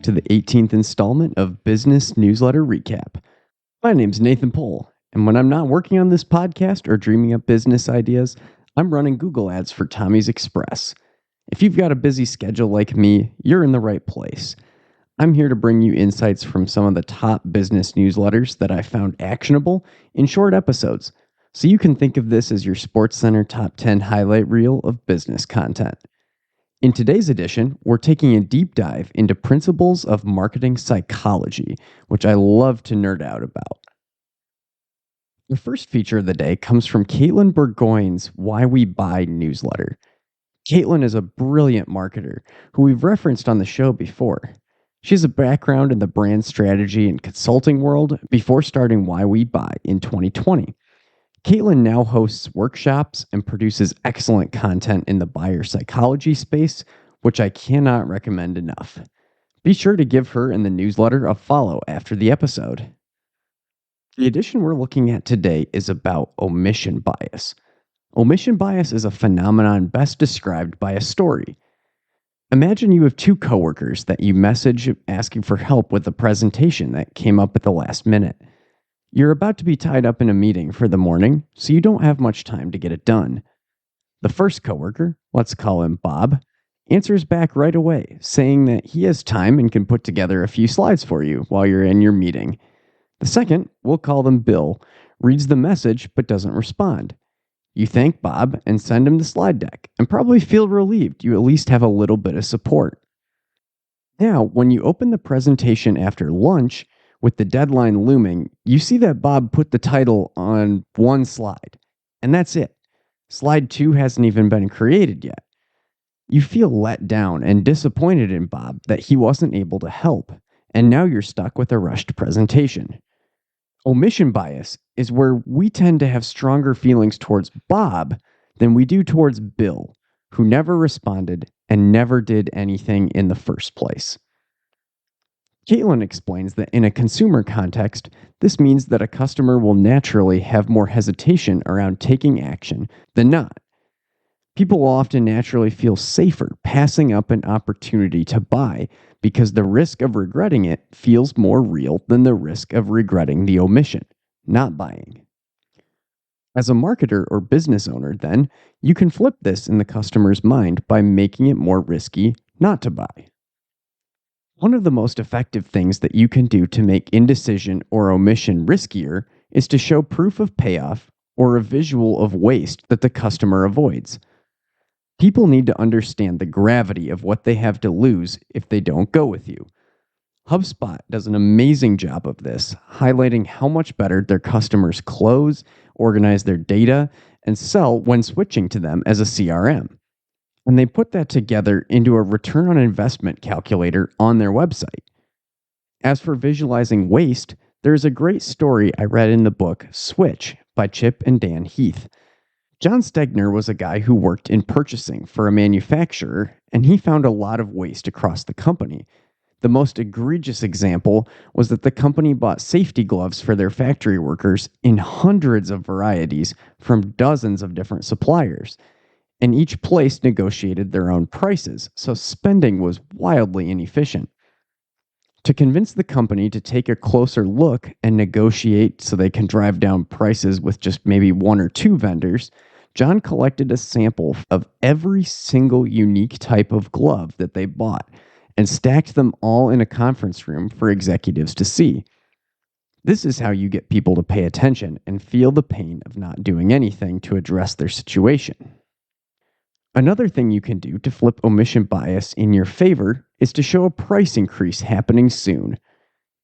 to the 18th installment of Business Newsletter Recap. My name's Nathan Pohl, and when I'm not working on this podcast or dreaming up business ideas, I'm running Google ads for Tommy's Express. If you've got a busy schedule like me, you're in the right place. I'm here to bring you insights from some of the top business newsletters that I found actionable in short episodes, so you can think of this as your SportsCenter Top 10 highlight reel of business content. In today's edition, we're taking a deep dive into principles of marketing psychology, which I love to nerd out about. The first feature of the day comes from Katelyn Bourgoin's Why We Buy newsletter. Katelyn is a brilliant marketer who we've referenced on the show before. She has a background in the brand strategy and consulting world before starting Why We Buy in 2020. Katelyn now hosts workshops and produces excellent content in the buyer psychology space, which I cannot recommend enough. Be sure to give her and the newsletter a follow after the episode. The edition we're looking at today is about omission bias. Omission bias is a phenomenon best described by a story. Imagine you have two coworkers that you message asking for help with a presentation that came up at the last minute. You're about to be tied up in a meeting for the morning, so you don't have much time to get it done. The first coworker, let's call him Bob, answers back right away, saying that he has time and can put together a few slides for you while you're in your meeting. The second, we'll call them Bill, reads the message but doesn't respond. You thank Bob and send him the slide deck, and probably feel relieved you at least have a little bit of support. Now, when you open the presentation after lunch, with the deadline looming, you see that Bob put the title on one slide, and that's it. Slide 2 hasn't even been created yet. You feel let down and disappointed in Bob that he wasn't able to help, and now you're stuck with a rushed presentation. Omission bias is where we tend to have stronger feelings towards Bob than we do towards Bill, who never responded and never did anything in the first place. Katelyn explains that in a consumer context, this means that a customer will naturally have more hesitation around taking action than not. People will often naturally feel safer passing up an opportunity to buy because the risk of regretting it feels more real than the risk of regretting the omission, not buying. As a marketer or business owner, then, you can flip this in the customer's mind by making it more risky not to buy. One of the most effective things that you can do to make indecision or omission riskier is to show proof of payoff or a visual of waste that the customer avoids. People need to understand the gravity of what they have to lose if they don't go with you. HubSpot does an amazing job of this, highlighting how much better their customers close, organize their data, and sell when switching to them as a CRM. And they put that together into a return on investment calculator on their website. As for visualizing waste, there is a great story I read in the book Switch by Chip and Dan Heath. John Stegner was a guy who worked in purchasing for a manufacturer, and he found a lot of waste across the company. The most egregious example was that the company bought safety gloves for their factory workers in hundreds of varieties from dozens of different suppliers. And each place negotiated their own prices, so spending was wildly inefficient. To convince the company to take a closer look and negotiate so they can drive down prices with just maybe one or two vendors, John collected a sample of every single unique type of glove that they bought and stacked them all in a conference room for executives to see. This is how you get people to pay attention and feel the pain of not doing anything to address their situation. Another thing you can do to flip omission bias in your favor is to show a price increase happening soon.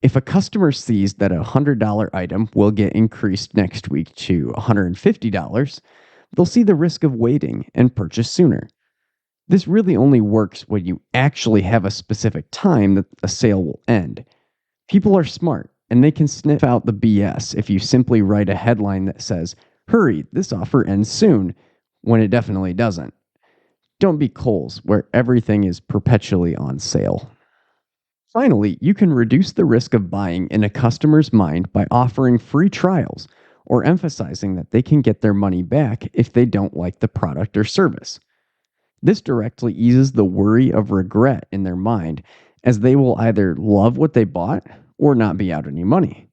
If a customer sees that a $100 item will get increased next week to $150, they'll see the risk of waiting and purchase sooner. This really only works when you actually have a specific time that a sale will end. People are smart, and they can sniff out the BS if you simply write a headline that says, "Hurry, this offer ends soon," when it definitely doesn't. Don't be Kohl's, where everything is perpetually on sale. Finally, you can reduce the risk of buying in a customer's mind by offering free trials or emphasizing that they can get their money back if they don't like the product or service. This directly eases the worry of regret in their mind as they will either love what they bought or not be out any money.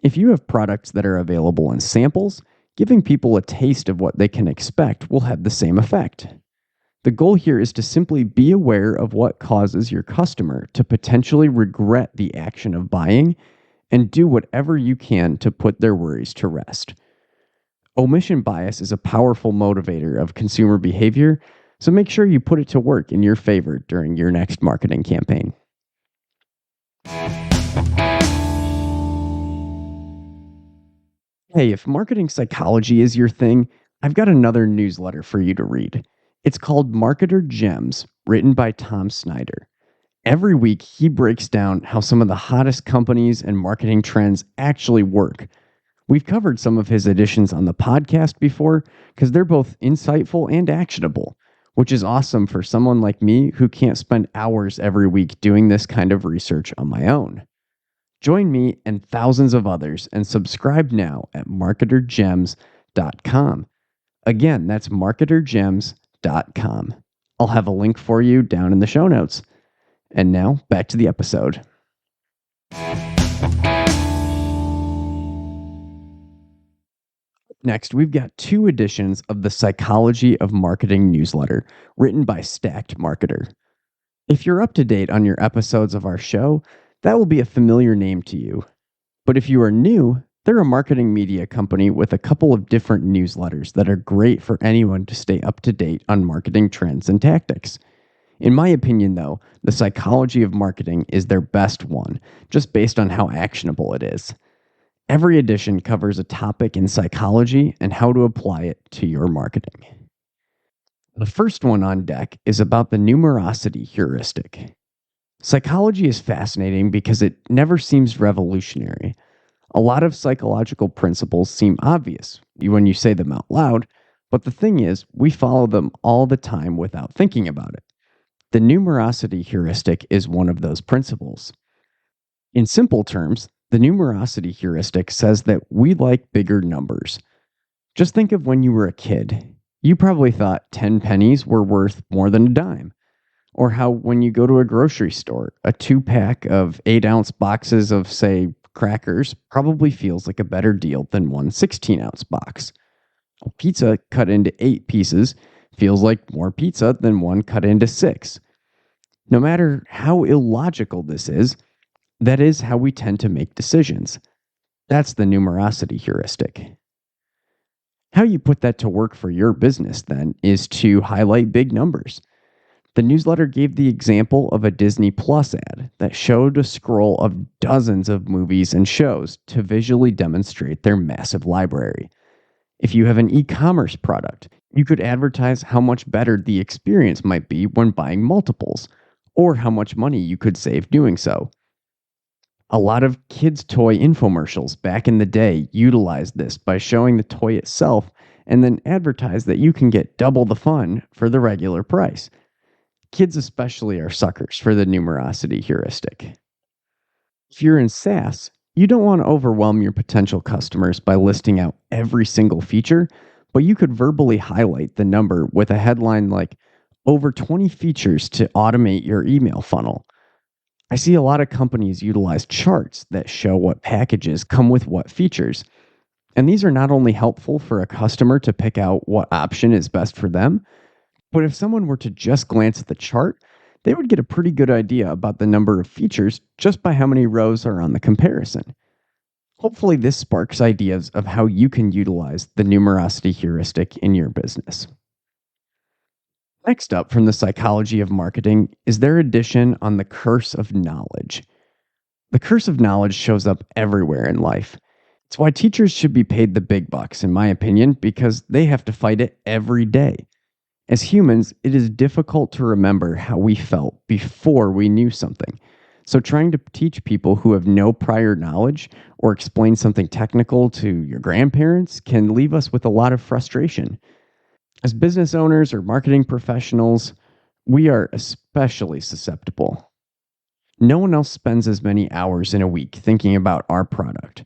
If you have products that are available in samples, giving people a taste of what they can expect will have the same effect. The goal here is to simply be aware of what causes your customer to potentially regret the action of buying and do whatever you can to put their worries to rest. Omission bias is a powerful motivator of consumer behavior, so make sure you put it to work in your favor during your next marketing campaign. Hey, if marketing psychology is your thing, I've got another newsletter for you to read. It's called Marketer Gems, written by Tom Snyder. Every week, he breaks down how some of the hottest companies and marketing trends actually work. We've covered some of his editions on the podcast before because they're both insightful and actionable, which is awesome for someone like me who can't spend hours every week doing this kind of research on my own. Join me and thousands of others and subscribe now at marketergems.com. Again, that's marketergems.com. I'll have a link for you down in the show notes. And now, back to the episode. Next, we've got 2 editions of the Psychology of Marketing newsletter, written by Stacked Marketer. If you're up to date on your episodes of our show, that will be a familiar name to you. But if you are new, they're a marketing media company with a couple of different newsletters that are great for anyone to stay up to date on marketing trends and tactics. In my opinion, though, the Psychology of Marketing is their best one, just based on how actionable it is. Every edition covers a topic in psychology and how to apply it to your marketing. The first one on deck is about the numerosity heuristic. Psychology is fascinating because it never seems revolutionary. A lot of psychological principles seem obvious when you say them out loud, but the thing is, we follow them all the time without thinking about it. The numerosity heuristic is one of those principles. In simple terms, the numerosity heuristic says that we like bigger numbers. Just think of when you were a kid. You probably thought 10 pennies were worth more than a dime. Or how when you go to a grocery store, a 2-pack of 8-ounce boxes of, say, crackers probably feels like a better deal than one 16-ounce box. A pizza cut into 8 pieces feels like more pizza than one cut into 6. No matter how illogical this is, that is how we tend to make decisions. That's the numerosity heuristic. How you put that to work for your business, then, is to highlight big numbers. The newsletter gave the example of a Disney Plus ad that showed a scroll of dozens of movies and shows to visually demonstrate their massive library. If you have an e-commerce product, you could advertise how much better the experience might be when buying multiples, or how much money you could save doing so. A lot of kids' toy infomercials back in the day utilized this by showing the toy itself and then advertise that you can get double the fun for the regular price. Kids especially are suckers for the numerosity heuristic. If you're in SaaS, you don't want to overwhelm your potential customers by listing out every single feature, but you could verbally highlight the number with a headline like, over 20 features to automate your email funnel. I see a lot of companies utilize charts that show what packages come with what features. And these are not only helpful for a customer to pick out what option is best for them, but if someone were to just glance at the chart, they would get a pretty good idea about the number of features just by how many rows are on the comparison. Hopefully, this sparks ideas of how you can utilize the numerosity heuristic in your business. Next up from the Psychology of Marketing is their edition on the curse of knowledge. The curse of knowledge shows up everywhere in life. It's why teachers should be paid the big bucks, in my opinion, because they have to fight it every day. As humans, it is difficult to remember how we felt before we knew something. So trying to teach people who have no prior knowledge or explain something technical to your grandparents can leave us with a lot of frustration. As business owners or marketing professionals, we are especially susceptible. No one else spends as many hours in a week thinking about our product.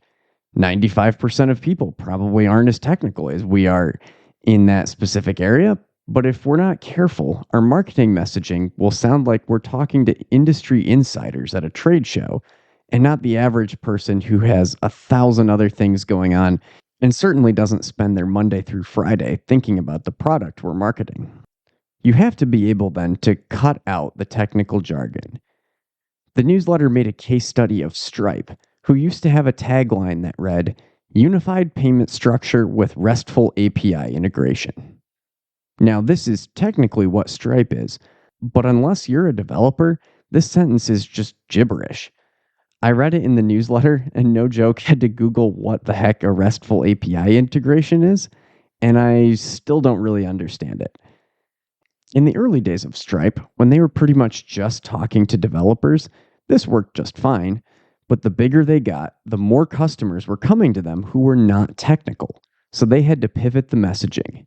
95% of people probably aren't as technical as we are in that specific area, But if we're not careful, our marketing messaging will sound like we're talking to industry insiders at a trade show and not the average person who has 1,000 other things going on and certainly doesn't spend their Monday through Friday thinking about the product we're marketing. You have to be able then to cut out the technical jargon. The newsletter made a case study of Stripe, who used to have a tagline that read, "Unified payment structure with RESTful API integration." Now, this is technically what Stripe is, but unless you're a developer, this sentence is just gibberish. I read it in the newsletter and no joke had to Google what the heck a RESTful API integration is, and I still don't really understand it. In the early days of Stripe, when they were pretty much just talking to developers, this worked just fine, but the bigger they got, the more customers were coming to them who were not technical, so they had to pivot the messaging.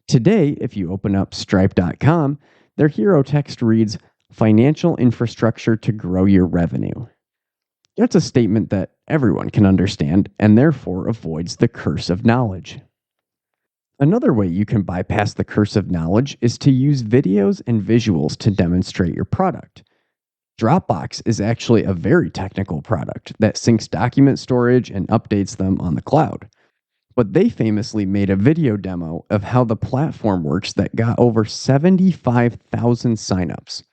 Today, if you open up stripe.com, their hero text reads, "Financial infrastructure to grow your revenue." That's a statement that everyone can understand and therefore avoids the curse of knowledge. Another way you can bypass the curse of knowledge is to use videos and visuals to demonstrate your product. Dropbox is actually a very technical product that syncs document storage and updates them on the cloud. But they famously made a video demo of how the platform works that got over 75,000 signups.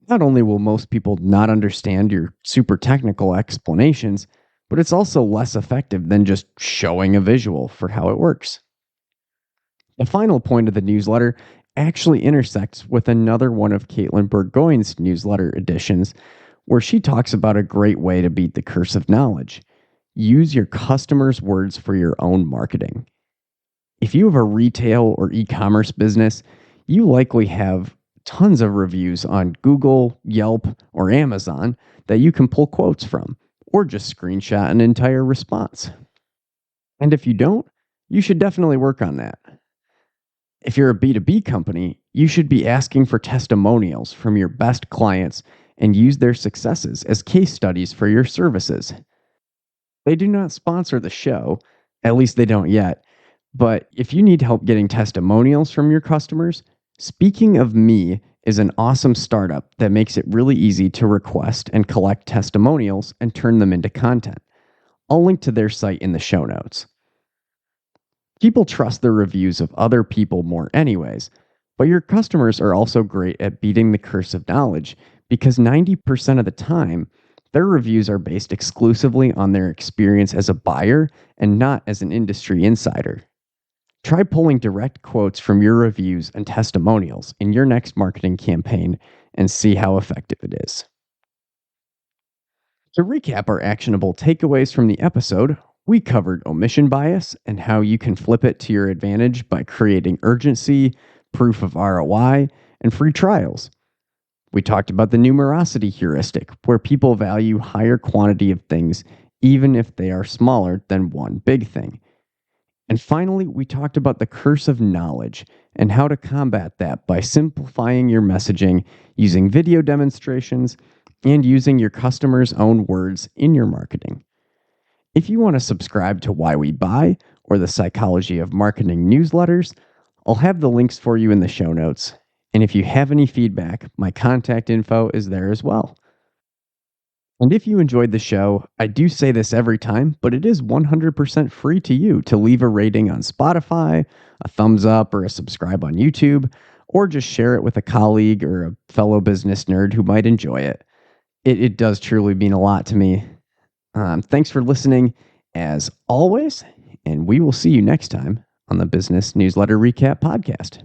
Not only will most people not understand your super technical explanations, but it's also less effective than just showing a visual for how it works. The final point of the newsletter actually intersects with another one of Katelyn Bourgoin's newsletter editions, where she talks about a great way to beat the curse of knowledge. Use your customers' words for your own marketing. If you have a retail or e-commerce business, you likely have tons of reviews on Google, Yelp, or Amazon that you can pull quotes from, or just screenshot an entire response. And if you don't, you should definitely work on that. If you're a B2B company, you should be asking for testimonials from your best clients and use their successes as case studies for your services. They do not sponsor the show, at least they don't yet, but if you need help getting testimonials from your customers, Speaking of Me is an awesome startup that makes it really easy to request and collect testimonials and turn them into content. I'll link to their site in the show notes. People trust the reviews of other people more anyways, but your customers are also great at beating the curse of knowledge because 90% of the time, their reviews are based exclusively on their experience as a buyer and not as an industry insider. Try pulling direct quotes from your reviews and testimonials in your next marketing campaign and see how effective it is. To recap our actionable takeaways from the episode, we covered omission bias and how you can flip it to your advantage by creating urgency, proof of ROI, and free trials. We talked about the numerosity heuristic, where people value higher quantity of things even if they are smaller than one big thing. And finally, we talked about the curse of knowledge and how to combat that by simplifying your messaging, using video demonstrations, and using your customers' own words in your marketing. If you want to subscribe to Why We Buy or the Psychology of Marketing newsletters, I'll have the links for you in the show notes. And if you have any feedback, my contact info is there as well. And if you enjoyed the show, I do say this every time, but it is 100% free to you to leave a rating on Spotify, a thumbs up, or a subscribe on YouTube, or just share it with a colleague or a fellow business nerd who might enjoy it. It does truly mean a lot to me. Thanks for listening, as always, and we will see you next time on the Business Newsletter Recap Podcast.